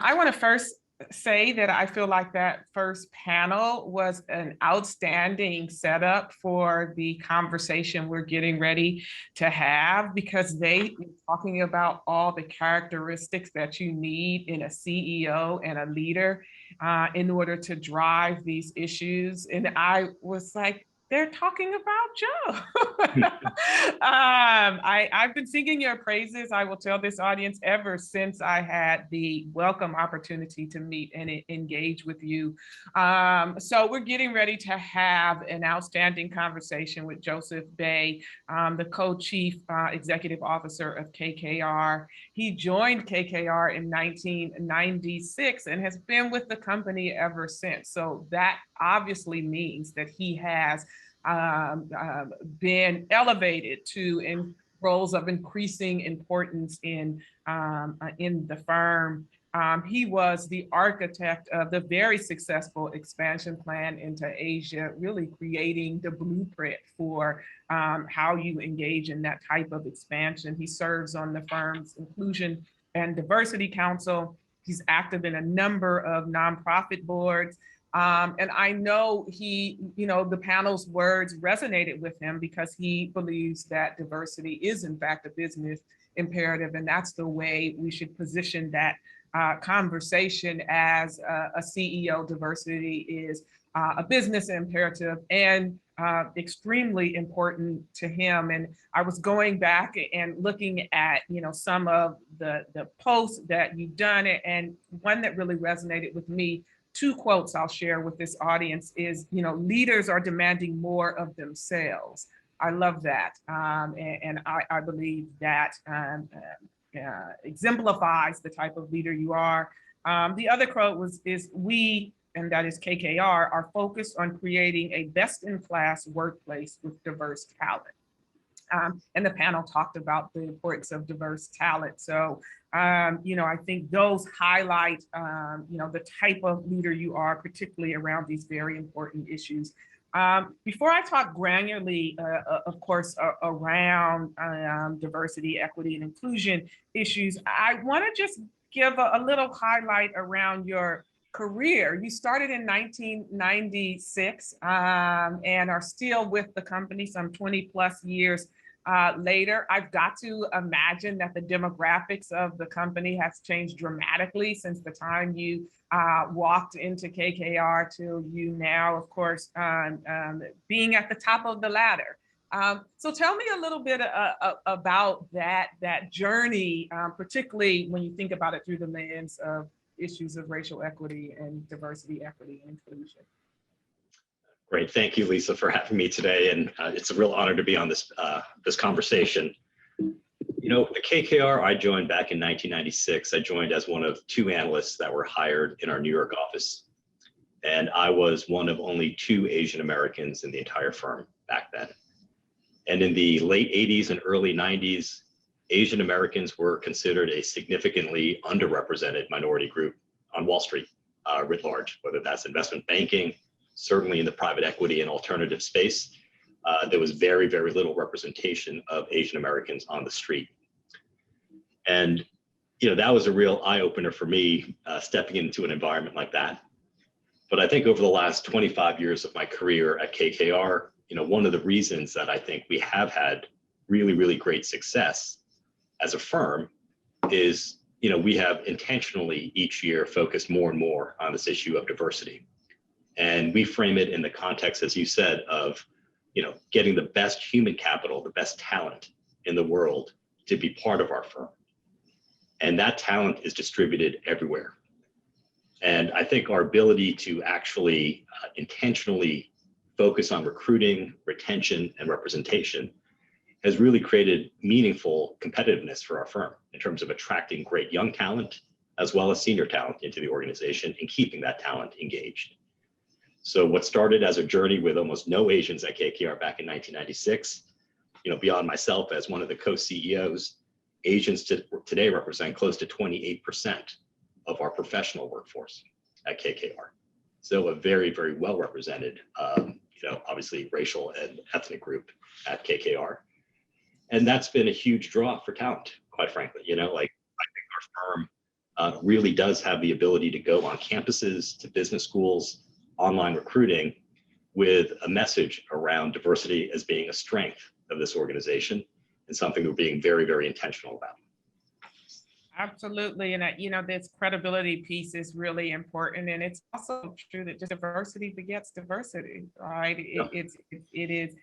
I want to first say that I feel like that first panel was an outstanding setup for the conversation we're getting ready to have, because they were talking about all the characteristics that you need in a CEO and a leader in order to drive these issues. And I was like, they're talking about Joe. I've been singing your praises, I will tell this audience, ever since I had the welcome opportunity to meet and engage with you. So we're getting ready to have an outstanding conversation with Joseph Bay, the co-chief executive officer of KKR. He joined KKR in 1996 and has been with the company ever since. So that obviously means that he has been elevated to roles of increasing importance in the firm. He was the architect of the very successful expansion plan into Asia, really creating the blueprint for how you engage in that type of expansion. He serves on the firm's Inclusion and Diversity Council. He's active in a number of nonprofit boards. And I know the panel's words resonated with him because he believes that diversity is in fact a business imperative. And that's the way we should position that conversation as a CEO. Diversity is a business imperative and extremely important to him. And I was going back and looking at, some of the posts that you've done, and one that really resonated with me, 2 quotes I'll share with this audience is, leaders are demanding more of themselves. I love that. And I believe that exemplifies the type of leader you are. The other quote is we, and that is KKR, are focused on creating a best-in-class workplace with diverse talent. And the panel talked about the importance of diverse talent. So, I think those highlight, the type of leader you are, particularly around these very important issues. Before I talk granularly, of course, around diversity, equity, and inclusion issues, I want to just give a little highlight around your career. You started in 1996 and are still with the company some 20 plus years later. I've got to imagine that the demographics of the company has changed dramatically since the time you walked into KKR to you now, of course, being at the top of the ladder. So tell me a little bit about that journey, particularly when you think about it through the lens of issues of racial equity and diversity, equity, and inclusion. Great, thank you, Lisa, for having me today, and it's a real honor to be on this conversation. The KKR I joined back in 1996. I joined as one of 2 analysts that were hired in our New York office, and I was one of only 2 Asian Americans in the entire firm back then. And in the late 80s and early 90s, Asian Americans were considered a significantly underrepresented minority group on Wall Street writ large, whether that's investment banking. Certainly in the private equity and alternative space, there was very, very little representation of Asian Americans on the street. And, that was a real eye-opener for me, stepping into an environment like that. But I think over the last 25 years of my career at KKR, one of the reasons that I think we have had really, really great success as a firm is, we have intentionally each year focused more and more on this issue of diversity. And we frame it in the context, as you said, of, getting the best human capital, the best talent in the world to be part of our firm. And that talent is distributed everywhere. And I think our ability to actually intentionally focus on recruiting, retention, and representation has really created meaningful competitiveness for our firm in terms of attracting great young talent, as well as senior talent into the organization and keeping that talent engaged. So what started as a journey with almost no Asians at KKR back in 1996, beyond myself as one of the co-CEOs, Asians today represent close to 28% of our professional workforce at KKR. So a very, very well represented, obviously racial and ethnic group at KKR. And that's been a huge draw for talent, quite frankly. I think our firm really does have the ability to go on campuses, to business schools, online recruiting, with a message around diversity as being a strength of this organization and something we're being very, very intentional about. Absolutely. And this credibility piece is really important. And it's also true that just diversity begets diversity, right? It is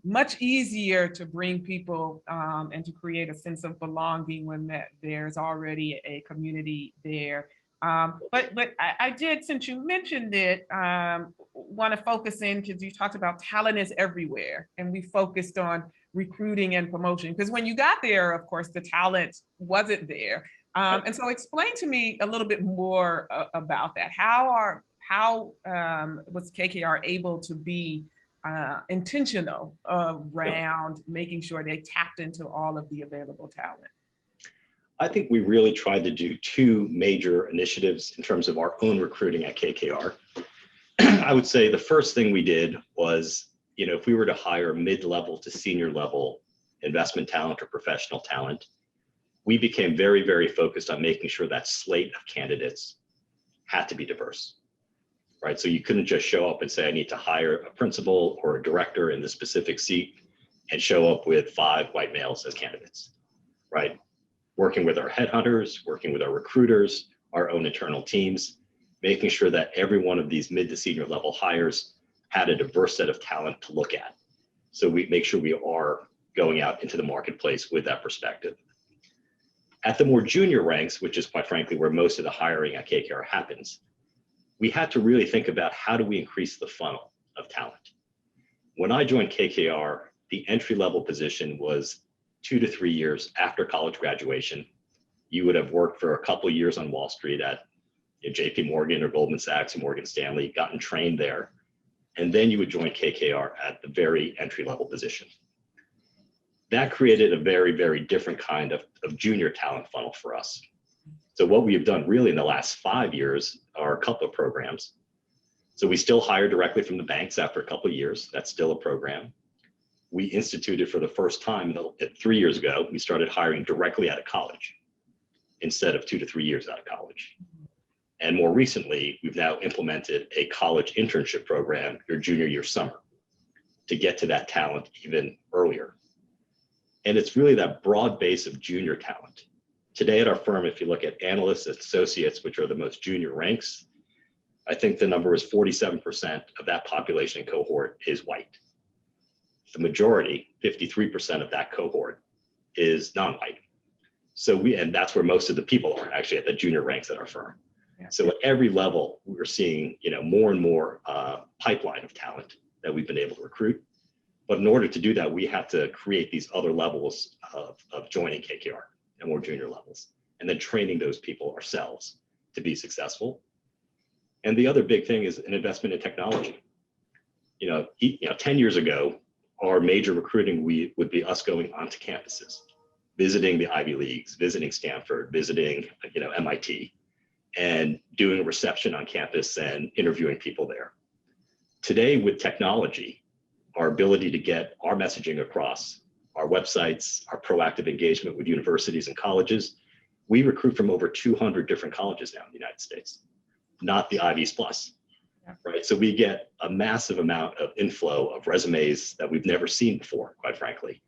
much easier to bring people and to create a sense of belonging when there's already a community there. But I did, since you mentioned it, want to focus in, because you talked about talent is everywhere, and we focused on recruiting and promotion, because when you got there, of course, the talent wasn't there. And so explain to me a little bit more about that. How was KKR able to be intentional around making sure they tapped into all of the available talent? I think we really tried to do two major initiatives in terms of our own recruiting at KKR. I would say the first thing we did was, if we were to hire mid-level to senior level investment talent or professional talent, we became very, very focused on making sure that slate of candidates had to be diverse, right? So you couldn't just show up and say, I need to hire a principal or a director in the specific seat and show up with 5 white males as candidates, right? Working with our headhunters, working with our recruiters, our own internal teams, making sure that every one of these mid to senior level hires had a diverse set of talent to look at. So we make sure we are going out into the marketplace with that perspective. At the more junior ranks, which is quite frankly where most of the hiring at KKR happens, we had to really think about how do we increase the funnel of talent. When I joined KKR, the entry level position was 2 to 3 years after college graduation. You would have worked for a couple of years on Wall Street at JP Morgan or Goldman Sachs or Morgan Stanley, gotten trained there, and then you would join KKR at the very entry level position. That created a very, very different kind of junior talent funnel for us. So what we have done really in the last 5 years are a couple of programs. So we still hire directly from the banks after a couple of years. That's still a program. We instituted for the first time 3 years ago, we started hiring directly out of college instead of 2 to 3 years out of college. And more recently, we've now implemented a college internship program your junior year summer to get to that talent even earlier. And it's really that broad base of junior talent. Today at our firm, if you look at analysts and associates, which are the most junior ranks, I think the number is 47% of that population cohort is white. The majority, 53% of that cohort, is non-white. And that's where most of the people are actually at the junior ranks at our firm. Yeah. So at every level, we're seeing more and more pipeline of talent that we've been able to recruit. But in order to do that, we have to create these other levels of joining KKR and more junior levels, and then training those people ourselves to be successful. And the other big thing is an investment in technology. 10 years ago, our major recruiting would be us going onto campuses, visiting the Ivy Leagues, visiting Stanford, visiting MIT, and doing a reception on campus and interviewing people there. Today, with technology, our ability to get our messaging across, our websites, our proactive engagement with universities and colleges, we recruit from over 200 different colleges now in the United States, not the Ivies plus. Right. So we get a massive amount of inflow of resumes that we've never seen before, quite frankly.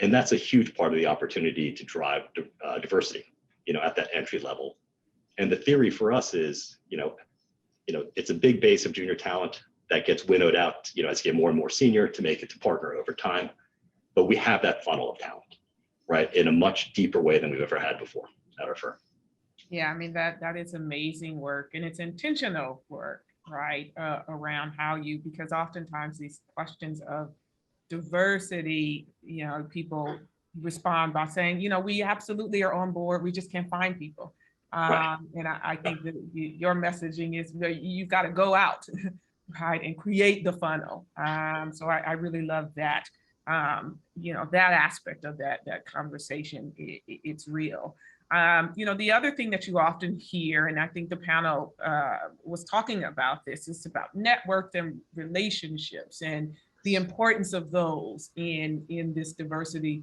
And that's a huge part of the opportunity to drive diversity, at that entry level. And the theory for us is, it's a big base of junior talent that gets winnowed out, as you get more and more senior to make it to partner over time. But we have that funnel of talent, right, in a much deeper way than we've ever had before at our firm. Yeah, I mean, that is amazing work, and it's intentional work, right, around how because oftentimes these questions of diversity, people respond by saying, we absolutely are on board, we just can't find people. Right. And I think that your messaging is you've got to go out, right, and create the funnel. So I really love that, that aspect of that conversation. It's real. The other thing that you often hear, and I think the panel was talking about this, is about networks and relationships and the importance of those in this diversity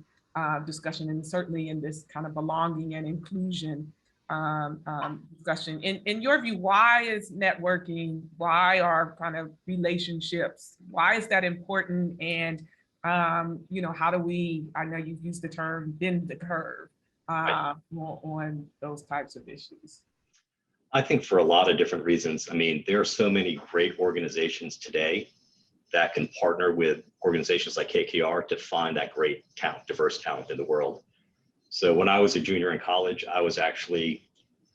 discussion, and certainly in this kind of belonging and inclusion discussion. In your view, why is networking, why are kind of relationships, why is that important? And, how do we, I know you've used the term bend the curve on those types of issues? I think for a lot of different reasons. I mean, there are so many great organizations today that can partner with organizations like KKR to find that great talent, diverse talent in the world. So when I was a junior in college, I was actually,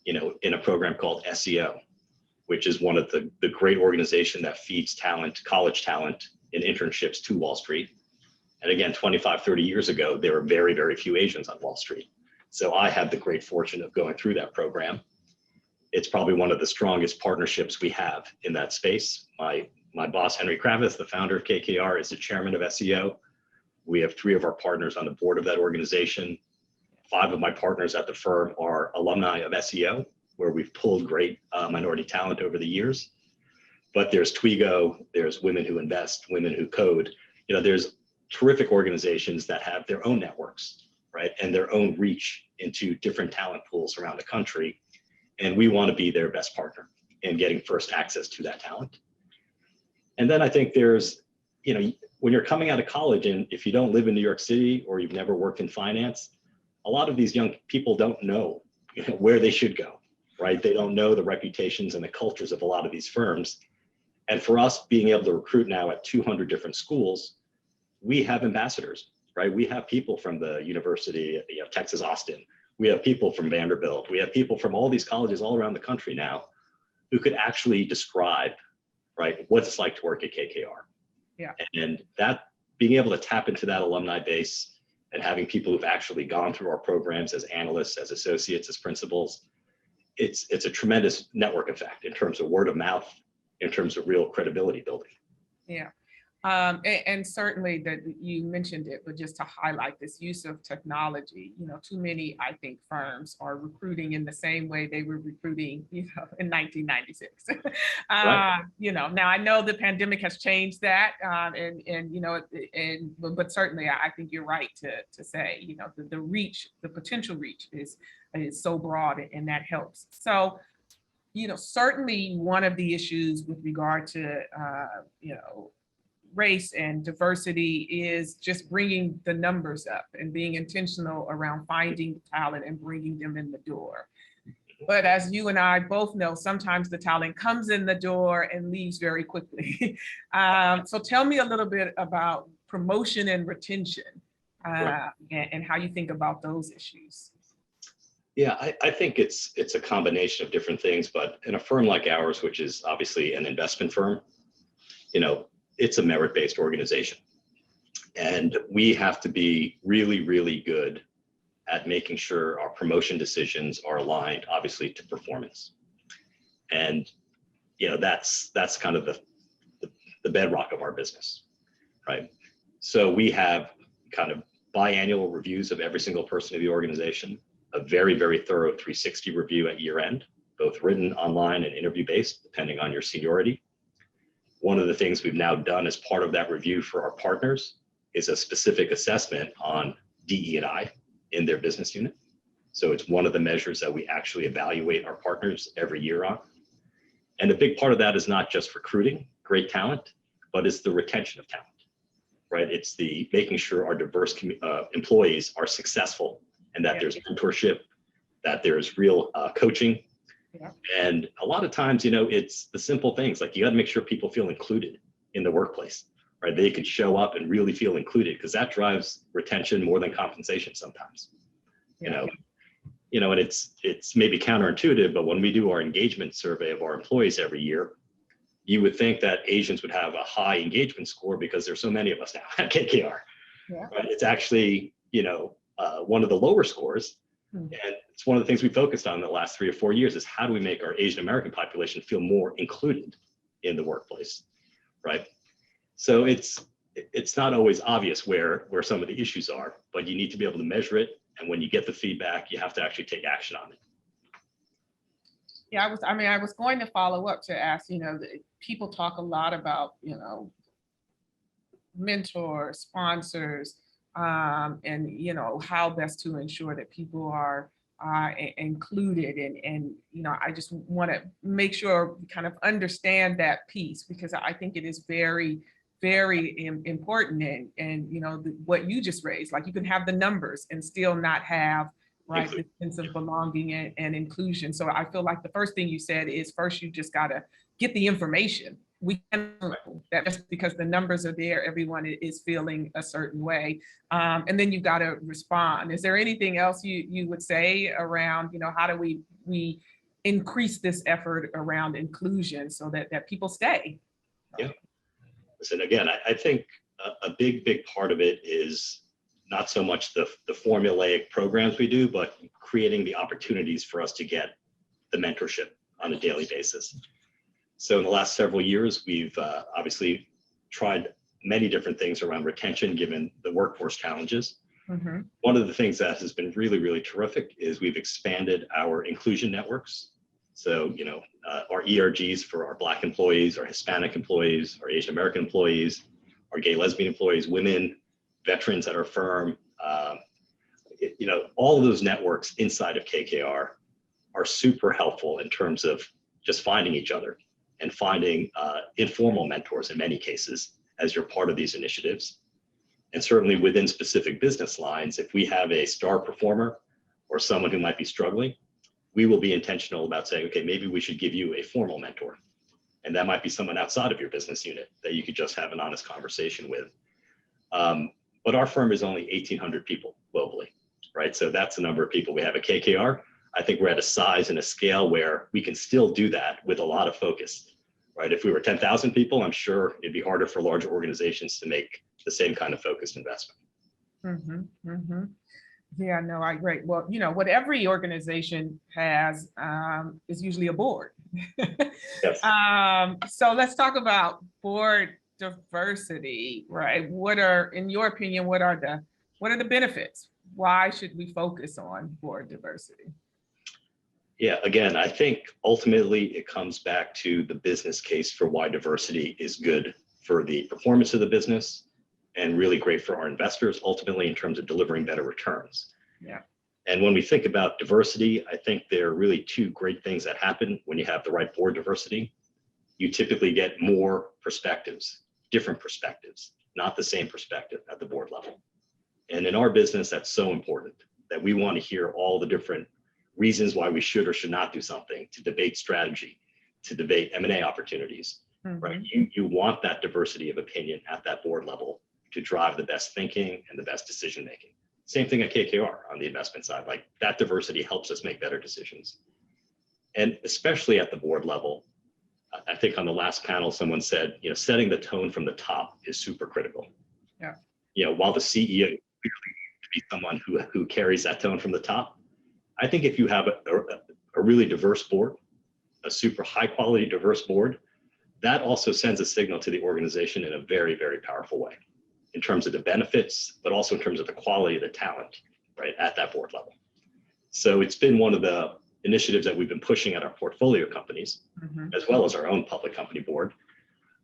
in a program called SEO, which is one of the great organization that feeds talent, college talent in internships to Wall Street. And again, 25, 30 years ago, there were very, very few Asians on Wall Street. So I had the great fortune of going through that program. It's probably one of the strongest partnerships we have in that space. My boss, Henry Kravitz, the founder of KKR, is the chairman of SEO. We have 3 of our partners on the board of that organization. 5 of my partners at the firm are alumni of SEO, where we've pulled great minority talent over the years. But there's Twigo, there's Women Who Invest, Women Who Code. There's terrific organizations that have their own networks, right? And their own reach into different talent pools around the country. And we want to be their best partner in getting first access to that talent. And then I think there's, when you're coming out of college, and if you don't live in New York City or you've never worked in finance, a lot of these young people don't know, where they should go, right? They don't know the reputations and the cultures of a lot of these firms. And for us being able to recruit now at 200 different schools, we have ambassadors, right? We have people from the University of Texas, Austin. We have people from Vanderbilt. We have people from all these colleges all around the country now who could actually describe, right, what it's like to work at KKR. Yeah. And that being able to tap into that alumni base and having people who've actually gone through our programs as analysts, as associates, as principals, it's a tremendous network effect in terms of word of mouth, in terms of real credibility building. Yeah. And certainly that you mentioned it, but just to highlight this use of technology, too many, I think, firms are recruiting in the same way they were recruiting, in 1996. Right. Now I know the pandemic has changed that, but certainly I think you're right to say, the reach, the potential reach is so broad, and that helps. So, certainly one of the issues with regard to, race and diversity is just bringing the numbers up and being intentional around finding talent and bringing them in the door. But as you and I both know, sometimes the talent comes in the door and leaves very quickly. So tell me a little bit about promotion and retention, and how you think about those issues. Yeah, I think it's a combination of different things, but in a firm like ours, which is obviously an investment firm, it's a merit-based organization. And we have to be really, really good at making sure our promotion decisions are aligned, obviously, to performance. And, that's kind of the bedrock of our business, right? So we have kind of biannual reviews of every single person in the organization, a very, very thorough 360 review at year end, both written, online, and interview-based, depending on your seniority. One of the things we've now done as part of that review for our partners is a specific assessment on DE&I in their business unit. So it's one of the measures that we actually evaluate our partners every year on. And a big part of that is not just recruiting great talent, but it's the retention of talent, right? It's the making sure our diverse employees are successful and that there's mentorship, that there's real coaching. Yeah. And a lot of times, it's the simple things, like you got to make sure people feel included in the workplace, right? They can show up and really feel included, because that drives retention more than compensation sometimes. Yeah. And it's maybe counterintuitive, but when we do our engagement survey of our employees every year, you would think that Asians would have a high engagement score because there's so many of us now at KKR. Yeah. But it's actually, one of the lower scores. And it's one of the things we focused on in the last 3 or 4 years is how do we make our Asian American population feel more included in the workplace, right? So it's not always obvious where some of the issues are, but you need to be able to measure it. And when you get the feedback, you have to actually take action on it. Yeah, I was going to follow up to ask, people talk a lot about, mentors, sponsors, and how best to ensure that people are included. And I just want to make sure we kind of understand that piece, because I think it is very, very important. And what you just raised, like you can have the numbers and still not have right the sense of belonging and inclusion. So I feel like the first thing you said is first you just got to get the information. We can that just because the numbers are there, everyone is feeling a certain way, and then you got to respond. Is there anything else you would say around how do we increase this effort around inclusion so that people stay? Yeah. Listen, again, I think a big part of it is not so much the formulaic programs we do, but creating the opportunities for us to get the mentorship on a daily basis. So in the last several years, we've obviously tried many different things around retention, given the workforce challenges. Mm-hmm. One of the things that has been really, really terrific is we've expanded our inclusion networks. So, our ERGs for our Black employees, our Hispanic employees, our Asian American employees, our gay, lesbian employees, women, veterans at our firm, all of those networks inside of KKR are super helpful in terms of just finding each other and finding informal mentors in many cases as you're part of these initiatives. And certainly within specific business lines, if we have a star performer or someone who might be struggling, we will be intentional about saying, okay, maybe we should give you a formal mentor. And that might be someone outside of your business unit that you could just have an honest conversation with. But our firm is only 1,800 people globally, right? So that's the number of people we have at KKR. I think we're at a size and a scale where we can still do that with a lot of focus, right? If we were 10,000 people, I'm sure it'd be harder for larger organizations to make the same kind of focused investment. Mm-hmm, mm-hmm. Yeah, no, I agree. Well, what every organization has is usually a board. Yes. So let's talk about board diversity, right? In your opinion, what are the benefits? Why should we focus on board diversity? Yeah, again, I think ultimately it comes back to the business case for why diversity is good for the performance of the business and really great for our investors, ultimately in terms of delivering better returns. Yeah. And when we think about diversity, I think there are really two great things that happen when you have the right board diversity. You typically get more perspectives, different perspectives, not the same perspective at the board level. And in our business, that's so important that we want to hear all the different reasons why we should or should not do something, to debate strategy, to debate M&A opportunities, mm-hmm. right? You want that diversity of opinion at that board level to drive the best thinking and the best decision-making. Same thing at KKR on the investment side, like that diversity helps us make better decisions. And especially at the board level, I think on the last panel, someone said, setting the tone from the top is super critical. Yeah. While the CEO clearly needs to be someone who carries that tone from the top, I think if you have a really diverse board, a super high quality diverse board, that also sends a signal to the organization in a very, very powerful way in terms of the benefits, but also in terms of the quality of the talent, right, at that board level. So it's been one of the initiatives that we've been pushing at our portfolio companies, mm-hmm. as well as our own public company board.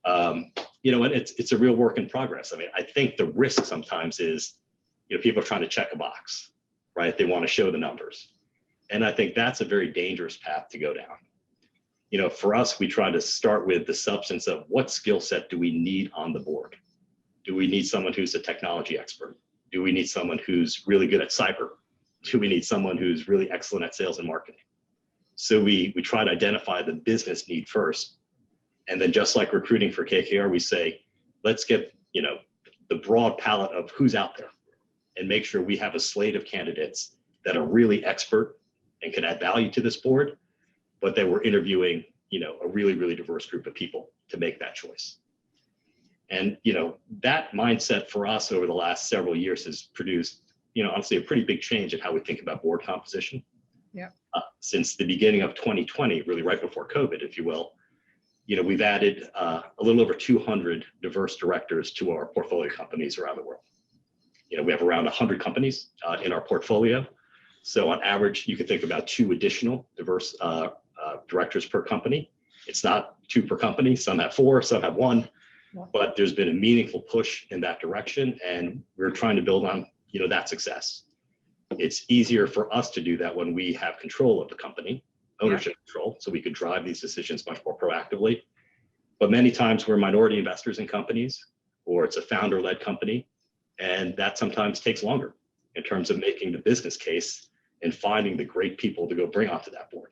And it's a real work in progress. I mean, I think the risk sometimes is, people are trying to check a box, right? They want to show the numbers. And I think that's a very dangerous path to go down. For us, we try to start with the substance of what skill set do we need on the board? Do we need someone who's a technology expert? Do we need someone who's really good at cyber? Do we need someone who's really excellent at sales and marketing? So we try to identify the business need first. And then just like recruiting for KKR, we say, let's get, the broad palette of who's out there and make sure we have a slate of candidates that are really expert and can add value to this board, but that we're interviewing, a really, really diverse group of people to make that choice. And, that mindset for us over the last several years has produced, honestly, a pretty big change in how we think about board composition. Yeah. Since the beginning of 2020, really right before COVID, if you will, we've added a little over 200 diverse directors to our portfolio companies around the world. We have around 100 companies in our portfolio. So on average, you can think about 2 additional diverse directors per company. It's not 2 per company. Some have 4, some have 1, but there's been a meaningful push in that direction. And we're trying to build on, that success. It's easier for us to do that when we have control of the company, ownership control, so we could drive these decisions much more proactively. But many times we're minority investors in companies, or it's a founder-led company, and that sometimes takes longer in terms of making the business case and finding the great people to go bring onto that board.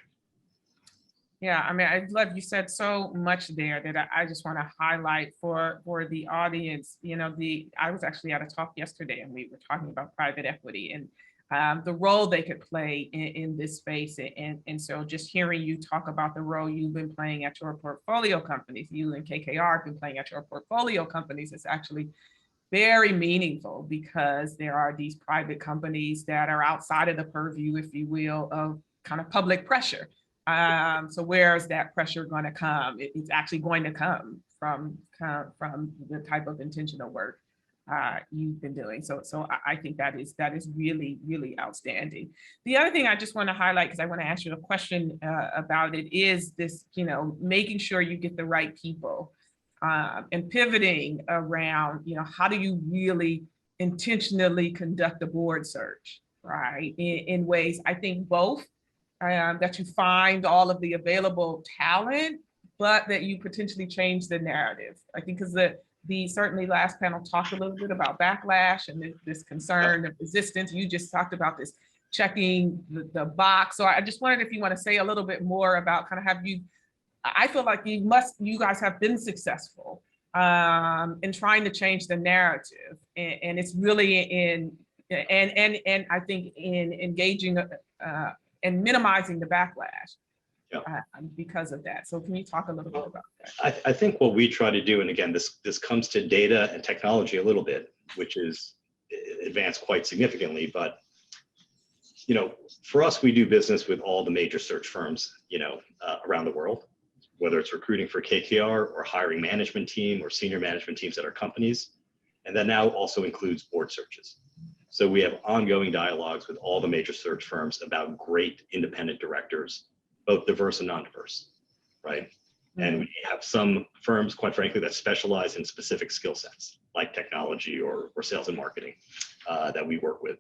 Yeah, I mean, I love you said so much there that I just want to highlight for the audience. You know, I was actually at a talk yesterday, and we were talking about private equity and the role they could play in this space. And so just hearing you talk about the role you've been playing at your portfolio companies, you and KKR have been playing at your portfolio companies, it's actually very meaningful, because there are these private companies that are outside of the purview, if you will, of kind of public pressure. So where is that pressure going to come? It's actually going to come from the type of intentional work you've been doing. So I think that is really, really outstanding. The other thing I just want to highlight, because I want to ask you a question about it, is this, you know, making sure you get the right people and pivoting around, you know, how do you really intentionally conduct a board search, right? In ways, I think both that you find all of the available talent, but that you potentially change the narrative. I think because the certainly last panel talked a little bit about backlash and this concern of resistance. You just talked about this checking the box. So I just wondered if you want to say a little bit more about kind of I feel like you guys have been successful in trying to change the narrative. And it's really and I think in engaging and minimizing the backlash because of that. So can you talk a little bit about that? I think what we try to do, and again, this comes to data and technology a little bit, which is advanced quite significantly, but you know, for us, we do business with all the major search firms, you know, around the world, whether it's recruiting for KKR or hiring management team or senior management teams at our companies. And that now also includes board searches. So we have ongoing dialogues with all the major search firms about great independent directors, both diverse and non-diverse, right? Mm-hmm. And we have some firms, quite frankly, that specialize in specific skill sets, like technology or sales and marketing that we work with.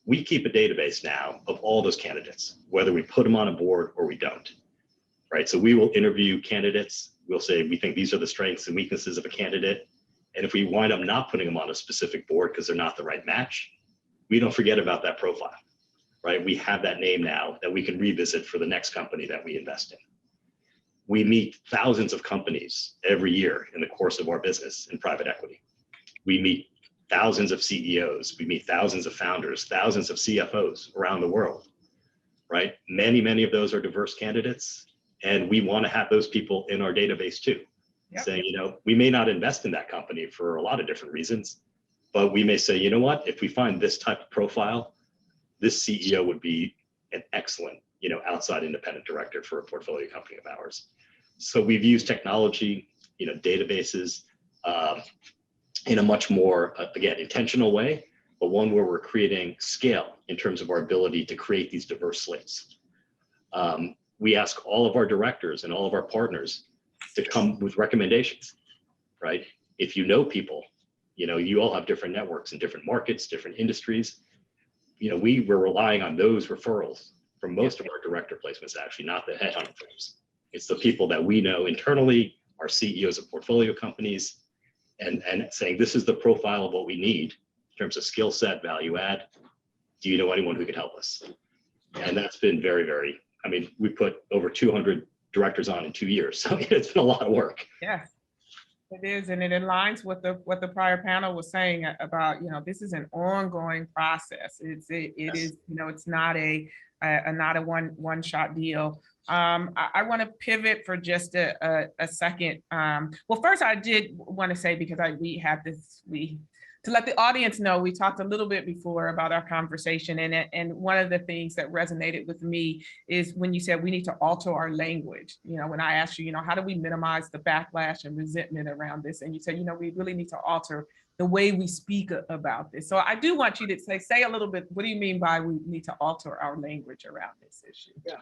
We keep a database now of all those candidates, whether we put them on a board or we don't, right? So we will interview candidates. We'll say, we think these are the strengths and weaknesses of a candidate. And if we wind up not putting them on a specific board because they're not the right match, we don't forget about that profile, right? We have that name now that we can revisit for the next company that we invest in. We meet thousands of companies every year in the course of our business in private equity. We meet thousands of CEOs, we meet thousands of founders, thousands of CFOs around the world, right? Many of those are diverse candidates, and we want to have those people in our database too. Yep. Saying, you know, we may not invest in that company for a lot of different reasons, but we may say, you know what, if we find this type of profile, this CEO would be an excellent, you know, outside independent director for a portfolio company of ours. So we've used technology, you know, databases in a much more, again, intentional way, but one where we're creating scale in terms of our ability to create these diverse slates. We ask all of our directors and all of our partners to come with recommendations, right? If you know people, you know, you all have different networks in different markets, different industries. You know, we're relying on those referrals from most of our director placements, actually, not the headhunting firms. It's the people that we know internally, our CEOs of portfolio companies, and saying, this is the profile of what we need in terms of skill set, value add. Do you know anyone who can help us? And that's been very, very, I mean, we put over 200 directors on in 2 years. So it's been a lot of work. Yeah, it is. And it aligns with what the prior panel was saying about, you know, this is an ongoing process. It yes. is, you know, it's not a one shot deal. I want to pivot for just a second. Well, first I did want to say, because to let the audience know, we talked a little bit before about our conversation, and one of the things that resonated with me is when you said we need to alter our language. You know, when I asked you, you know, how do we minimize the backlash and resentment around this? And you said, you know, we really need to alter the way we speak about this. So I do want you to say a little bit, what do you mean by we need to alter our language around this issue? Yeah.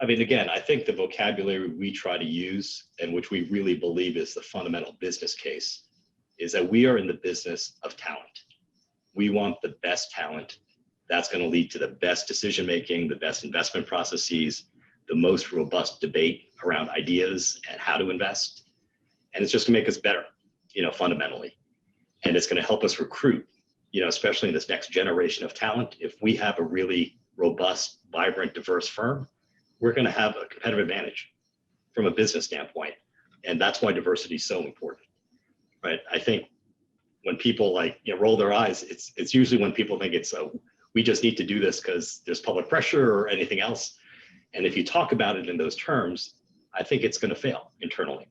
I mean, again, I think the vocabulary we try to use, and which we really believe is the fundamental business case, is that we are in the business of talent. We want the best talent That's going to lead to the best decision making, the best investment processes, the most robust debate around ideas and how to invest. And it's just going to make us better, fundamentally. And it's going to help us recruit, especially in this next generation of talent. If we have a really robust, vibrant, diverse firm, we're going to have a competitive advantage from a business standpoint. And that's why diversity is so important, right? I think when people roll their eyes, it's usually when people think we just need to do this because there's public pressure or anything else. And if you talk about it in those terms, I think it's going to fail internally.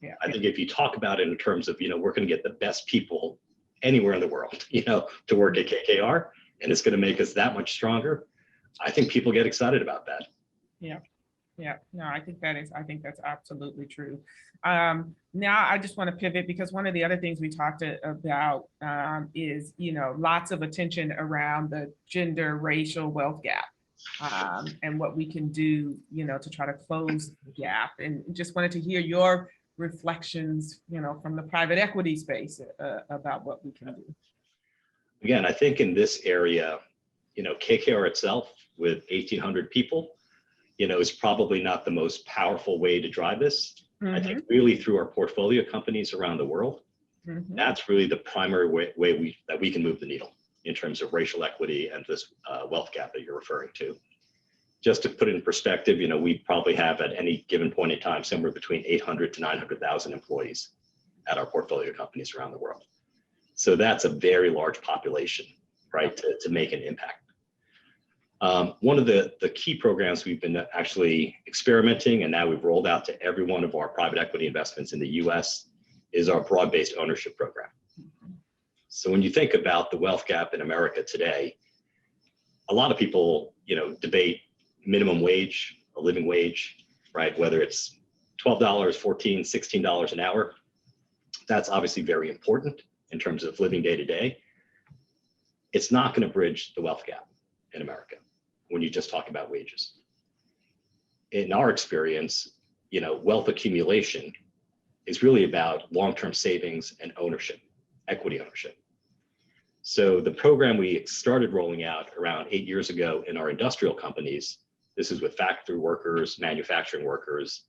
Yeah. I think if you talk about it in terms of, we're going to get the best people anywhere in the world, to work at KKR, and it's going to make us that much stronger, I think people get excited about that. Yeah. Yeah, no, I think that's absolutely true. Now I just want to pivot, because one of the other things we talked about is, lots of attention around the gender racial wealth gap, and what we can do, to try to close the gap. And just wanted to hear your reflections, from the private equity space about what we can do. Again, I think in this area, KKR itself with 1,800 people, is probably not the most powerful way to drive this. Mm-hmm. I think really through our portfolio companies around the world, mm-hmm. that's really the primary way that we can move the needle in terms of racial equity and this wealth gap that you're referring to. Just to put it in perspective, we probably have at any given point in time somewhere between 800 to 900,000 employees at our portfolio companies around the world. So that's a very large population, right, to make an impact. One of the key programs we've been actually experimenting, and now we've rolled out to every one of our private equity investments in the US, is our broad-based ownership program. So when you think about the wealth gap in America today, a lot of people, debate minimum wage, a living wage, right? Whether it's $12, $14, $16 an hour. That's obviously very important in terms of living day to day. It's not going to bridge the wealth gap in America when you just talk about wages. In our experience, wealth accumulation is really about long-term savings and ownership, equity ownership. So the program we started rolling out around 8 years ago in our industrial companies, this is with factory workers, manufacturing workers,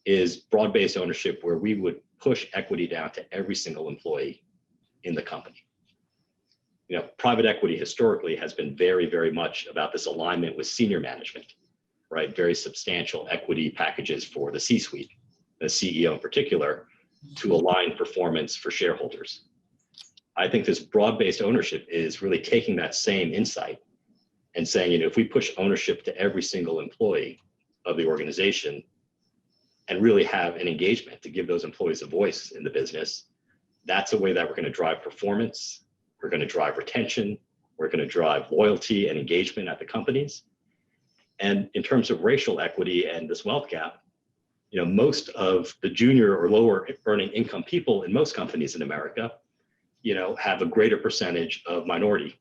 is broad-based ownership, where we would push equity down to every single employee in the company. Private equity historically has been very, very much about this alignment with senior management, right? Very substantial equity packages for the C-suite, the CEO in particular, to align performance for shareholders. I think this broad-based ownership is really taking that same insight and saying, if we push ownership to every single employee of the organization and really have an engagement to give those employees a voice in the business, that's a way that we're going to drive performance. We're going to drive retention. We're going to drive loyalty and engagement at the companies. And in terms of racial equity and this wealth gap, most of the junior or lower earning income people in most companies in America, have a greater percentage of minority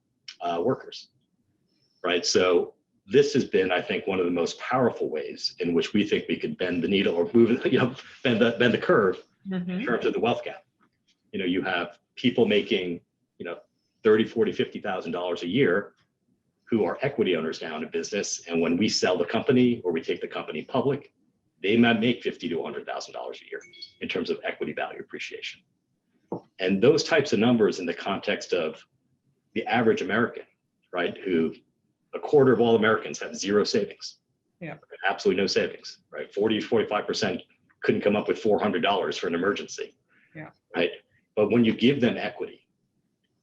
workers, right? So this has been, I think, one of the most powerful ways in which we think we could bend the needle or move, bend the curve mm-hmm. in terms of the wealth gap. You have people making, $30,000, $40,000, $50,000 a year who are equity owners now in a business. And when we sell the company or we take the company public, they might make $50,000 to $100,000 a year in terms of equity value appreciation. And those types of numbers in the context of the average American, right, who a quarter of all Americans have zero savings, absolutely no savings, right? 40, 45% couldn't come up with $400 for an emergency, right? But when you give them equity,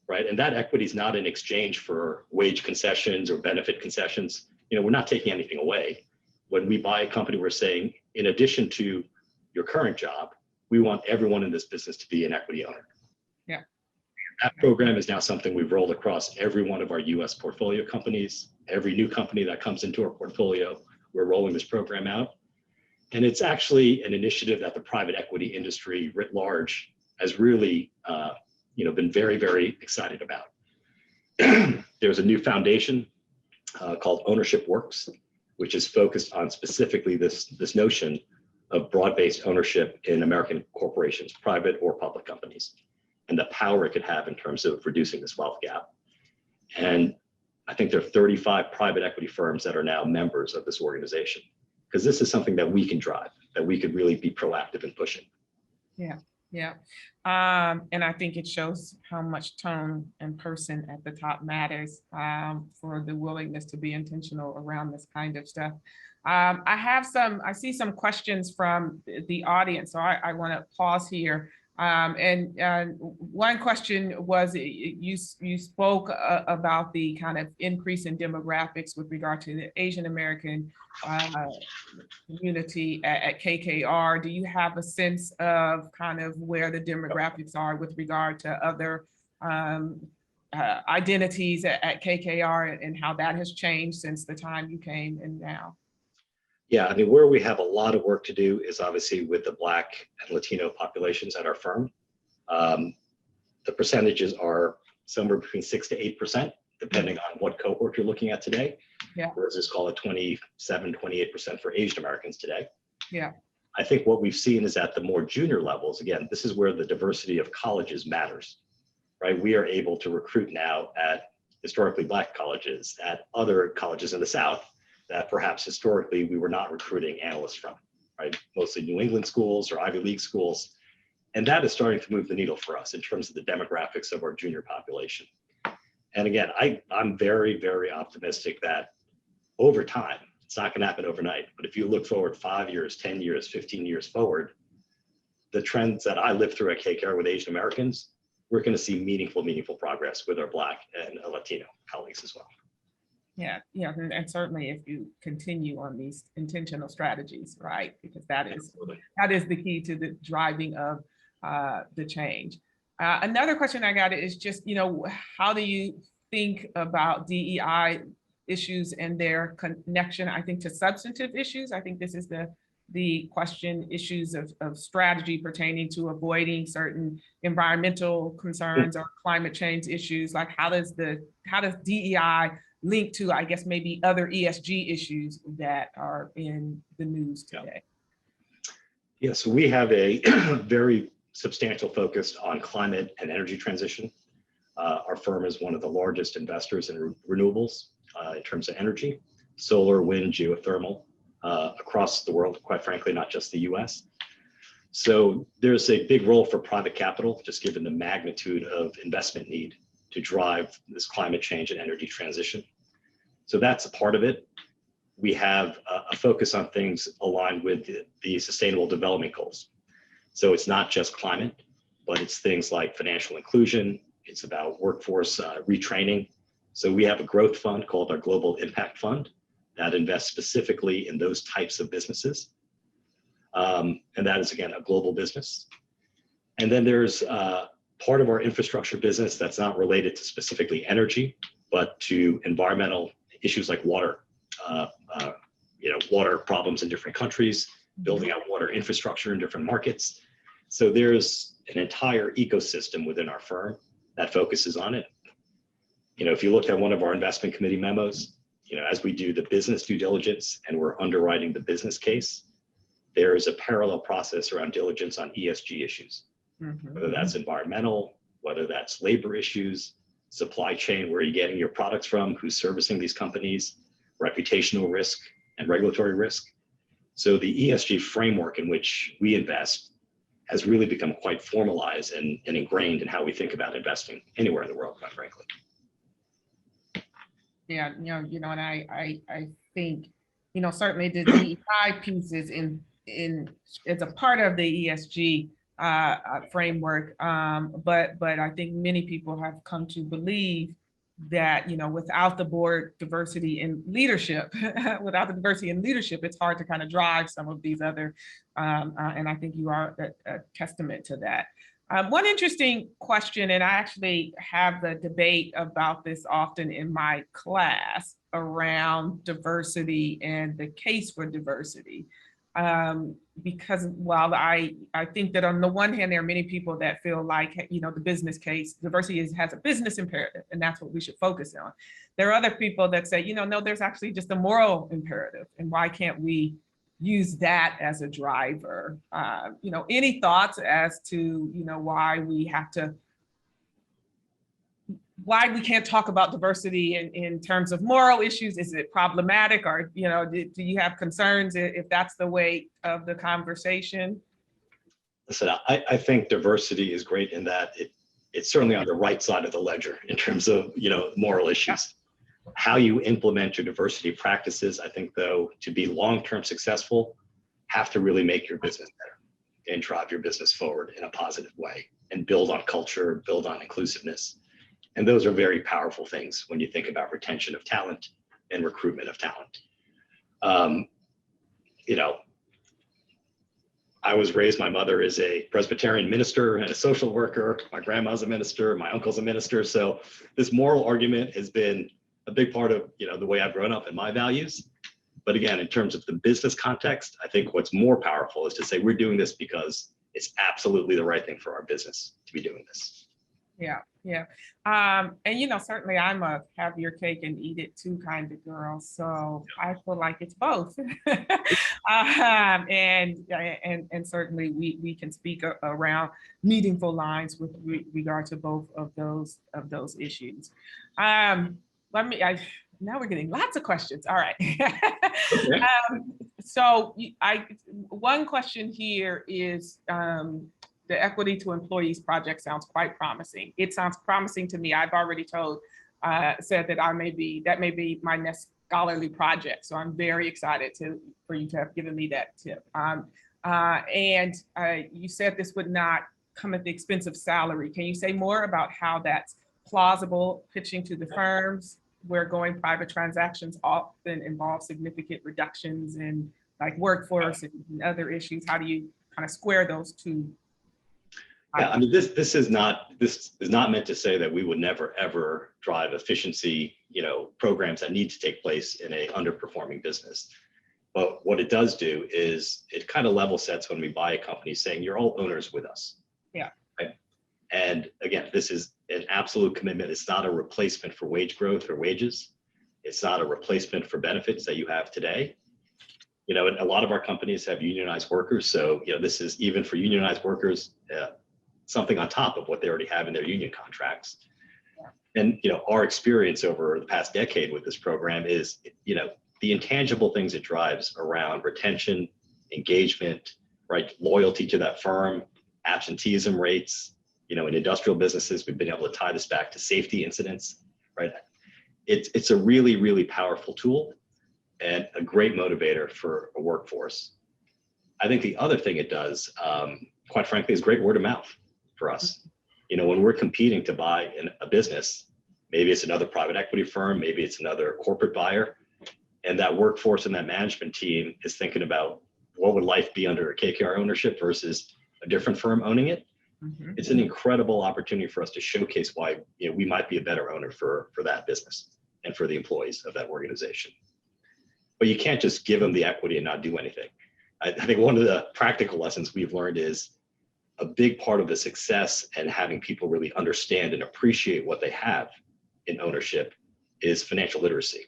right, and that equity is not in exchange for wage concessions or benefit concessions, we're not taking anything away. When we buy a company, we're saying, in addition to your current job, we want everyone in this business to be an equity owner. Yeah. That program is now something we've rolled across every one of our US portfolio companies. Every new company that comes into our portfolio, we're rolling this program out. And it's actually an initiative that the private equity industry writ large has really been very, very excited about. There's a new foundation called Ownership Works, which is focused on specifically this notion of broad-based ownership in American corporations, private or public companies, and the power it could have in terms of reducing this wealth gap. And I think there are 35 private equity firms that are now members of this organization, because this is something that we can drive, that we could really be proactive in pushing. Yeah, yeah. And I think it shows how much tone and person at the top matters for the willingness to be intentional around this kind of stuff. I see some questions from the audience, so I want to pause here. And one question was, you spoke about the kind of increase in demographics with regard to the Asian American community at KKR. Do you have a sense of kind of where the demographics are with regard to other identities at KKR and how that has changed since the time you came and now? Yeah, I mean, where we have a lot of work to do is obviously with the Black and Latino populations at our firm. The percentages are somewhere between 6 to 8%, depending on what cohort you're looking at today. Yeah. Versus call it 27, 28% for Asian Americans today. Yeah. I think what we've seen is at the more junior levels, again, this is where the diversity of colleges matters, right? We are able to recruit now at historically Black colleges, at other colleges in the South that perhaps historically we were not recruiting analysts from, right? Mostly New England schools or Ivy League schools. And that is starting to move the needle for us in terms of the demographics of our junior population. And again, I'm very, very optimistic that over time, it's not going to happen overnight, but if you look forward 5 years, 10 years, 15 years forward, the trends that I lived through at KKR with Asian Americans, we're going to see meaningful progress with our Black and Latino colleagues as well. Yeah, yeah, and certainly if you continue on these intentional strategies, right? Because that is the key to the driving of the change. Another question I got is just, how do you think about DEI issues and their connection, I think, to substantive issues? I think this is the question, issues of strategy pertaining to avoiding certain environmental concerns or climate change issues. Like how does DEI link to, I guess, maybe other ESG issues that are in the news today? Yes, so we have a very substantial focus on climate and energy transition. Our firm is one of the largest investors in renewables in terms of energy, solar, wind, geothermal, across the world, quite frankly, not just the US. So there's a big role for private capital, just given the magnitude of investment need to drive this climate change and energy transition. So that's a part of it. We have a focus on things aligned with the Sustainable Development Goals. So it's not just climate, but it's things like financial inclusion. It's about workforce retraining. So we have a growth fund called our Global Impact Fund that invests specifically in those types of businesses. And that is, again, a global business. And then there's part of our infrastructure business that's not related to specifically energy, but to environmental issues like water, water problems in different countries, building out water infrastructure in different markets. So there's an entire ecosystem within our firm that focuses on it. If you look at one of our investment committee memos, as we do the business due diligence and we're underwriting the business case, there is a parallel process around diligence on ESG issues, whether that's environmental, whether that's labor issues, supply chain, where are you getting your products from, who's servicing these companies, reputational risk and regulatory risk. So the ESG framework in which we invest has really become quite formalized and ingrained in how we think about investing anywhere in the world, quite frankly. Yeah, and I think, certainly the DEI pieces it's a part of the ESG framework, but I think many people have come to believe that, without the board diversity in leadership, it's hard to kind of drive some of these other, and I think you are a testament to that. One interesting question, and I actually have the debate about this often in my class around diversity and the case for diversity. Because while I think that on the one hand, there are many people that feel like, the business case, diversity has a business imperative, and that's what we should focus on. There are other people that say, no, there's actually just a moral imperative, and why can't we use that as a driver? Any thoughts as to, why we have to why we can't talk about diversity in terms of moral issues. Is it problematic, or do you have concerns if that's the weight of the conversation? Listen, I think diversity is great in that it's certainly on the right side of the ledger in terms of moral issues. How you implement your diversity practices, I think, though, to be long-term successful, have to really make your business better and drive your business forward in a positive way and build on culture, build on inclusiveness. And those are very powerful things when you think about retention of talent and recruitment of talent. I was raised, my mother is a Presbyterian minister and a social worker. My grandma's a minister, my uncle's a minister. So this moral argument has been a big part of the way I've grown up and my values. But again, in terms of the business context, I think what's more powerful is to say we're doing this because it's absolutely the right thing for our business to be doing this. Yeah. And certainly I'm a have your cake and eat it too kind of girl. So I feel like it's both. And certainly we can speak around meaningful lines with regard to both of those issues. Now we're getting lots of questions. All right. Okay. One question here is, the Equity to Employees project sounds quite promising. It sounds promising to me. I've already said that that may be my next scholarly project. So I'm very excited for you to have given me that tip. And you said this would not come at the expense of salary. Can you say more about how that's plausible, pitching to the firms where going private transactions often involve significant reductions in workforce and other issues? How do you kind of square those two? Yeah, I mean, this is not meant to say that we would never ever drive efficiency, programs that need to take place in a underperforming business. But what it does do is it kind of level sets when we buy a company, saying you're all owners with us. Yeah. Right? And again, this is an absolute commitment. It's not a replacement for wage growth or wages. It's not a replacement for benefits that you have today. A lot of our companies have unionized workers, so this is even for unionized workers. Something on top of what they already have in their union contracts. And our experience over the past decade with this program is the intangible things it drives around retention, engagement, right, loyalty to that firm, absenteeism rates. In industrial businesses, we've been able to tie this back to safety incidents, right? It's a really, really powerful tool and a great motivator for a workforce. I think the other thing it does, quite frankly, is great word of mouth for us. When we're competing to buy a business, maybe it's another private equity firm, maybe it's another corporate buyer, and that workforce and that management team is thinking about what would life be under a KKR ownership versus a different firm owning it. Mm-hmm. It's an incredible opportunity for us to showcase why we might be a better owner for that business and for the employees of that organization. But you can't just give them the equity and not do anything. I think one of the practical lessons we've learned is a big part of the success and having people really understand and appreciate what they have in ownership is financial literacy,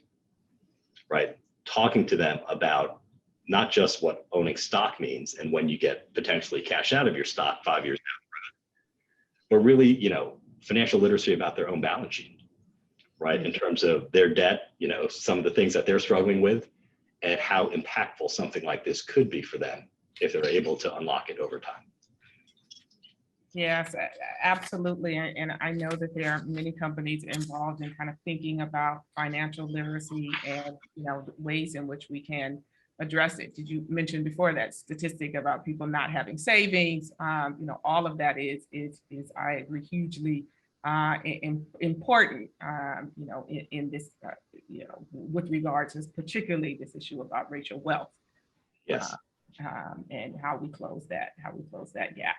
right? Talking to them about not just what owning stock means and when you get potentially cash out of your stock 5 years down the road, but really, financial literacy about their own balance sheet, right? In terms of their debt, some of the things that they're struggling with and how impactful something like this could be for them if they're able to unlock it over time. Yes, absolutely. And I know that there are many companies involved in kind of thinking about financial literacy and, ways in which we can address it. Did you mention before that statistic about people not having savings? All of that is I agree, hugely important, in this, with regards to particularly this issue about racial wealth. Yes. And how we close that gap.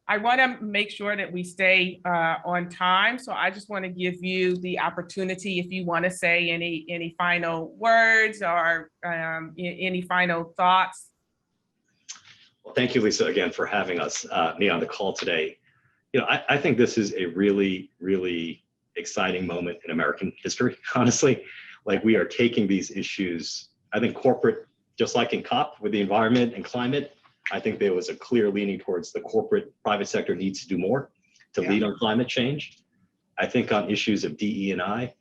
I want to make sure that we stay on time. So I just want to give you the opportunity, if you want to say any final words or any final thoughts. Well, thank you, Lisa, again, for having me on the call today. I think this is a really, really exciting moment in American history, honestly. We are taking these issues, I think corporate, just like in COP with the environment and climate, I think there was a clear leaning towards the corporate private sector needs to do more to lead on climate change. I think on issues of DE&I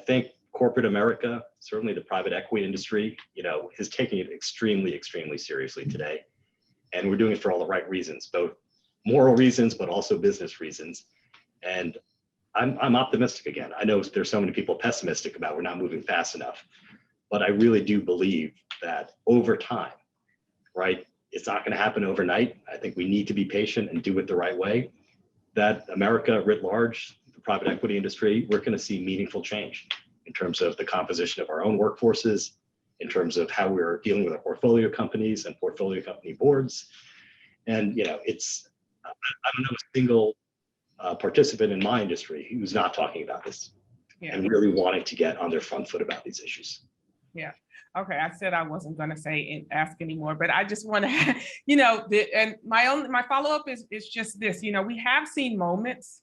think corporate America, certainly the private equity industry, is taking it extremely, extremely seriously today. And we're doing it for all the right reasons, both moral reasons, but also business reasons. And I'm optimistic again. I know there's so many people pessimistic about we're not moving fast enough, but I really do believe that over time, right, it's not going to happen overnight. I think we need to be patient and do it the right way. That America writ large, the private equity industry, we're going to see meaningful change in terms of the composition of our own workforces, in terms of how we're dealing with our portfolio companies and portfolio company boards. And, I don't know a single participant in my industry who's not talking about this and really wanting to get on their front foot about these issues. Yeah. Okay. I said I wasn't going to say and ask anymore, but I just want to, and my follow-up is just this, we have seen moments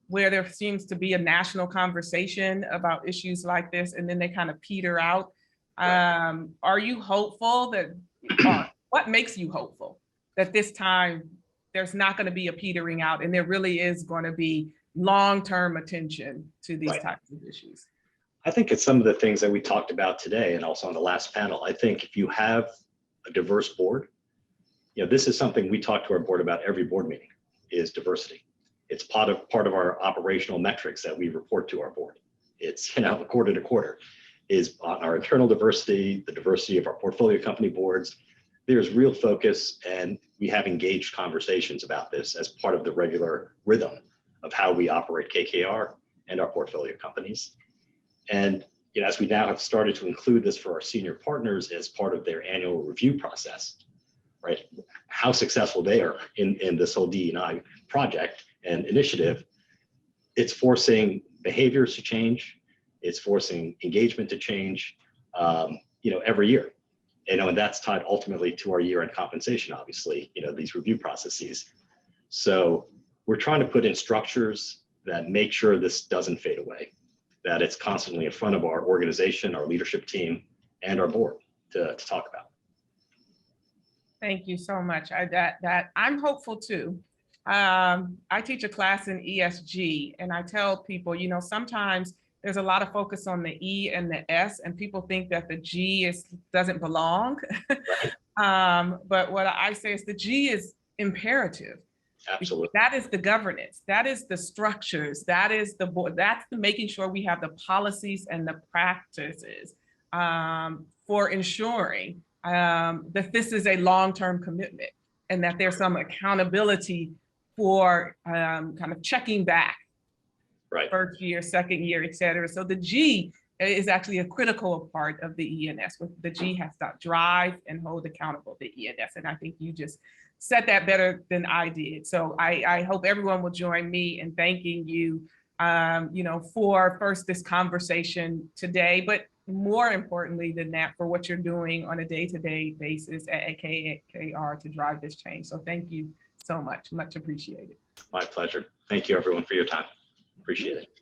where there seems to be a national conversation about issues like this, and then they kind of peter out. Right. Are you hopeful that, what makes you hopeful that this time there's not going to be a petering out and there really is going to be long-term attention to these types of issues? I think it's some of the things that we talked about today and also on the last panel. I think if you have a diverse board, this is something we talk to our board about every board meeting, is diversity. It's part of our operational metrics that we report to our board. It's, quarter to quarter, is on our internal diversity, the diversity of our portfolio company boards. There's real focus, and we have engaged conversations about this as part of the regular rhythm of how we operate KKR and our portfolio companies. And as we now have started to include this for our senior partners as part of their annual review process, right? How successful they are in this whole DE&I project and initiative, it's forcing behaviors to change. It's forcing engagement to change, every year. And that's tied ultimately to our year-end compensation, obviously, these review processes. So we're trying to put in structures that make sure this doesn't fade away, that it's constantly in front of our organization, our leadership team, and our board to talk about. Thank you so much. I'm hopeful too. I teach a class in ESG, and I tell people, sometimes there's a lot of focus on the E and the S, and people think that the G doesn't belong. But what I say is the G is imperative. Absolutely. That is the governance. That is the structures. That is the board. That's the making sure we have the policies and the practices for ensuring that this is a long-term commitment and that there's some accountability for kind of checking back. Right. First year, second year, et cetera. So the G is actually a critical part of the E&S. The G has to drive and hold accountable the E&S. And I think you just said that better than I did. So I hope everyone will join me in thanking you, for first this conversation today, but more importantly than that, for what you're doing on a day-to-day basis at KKR to drive this change. So thank you so much. Much appreciated. My pleasure. Thank you, everyone, for your time. Appreciate it.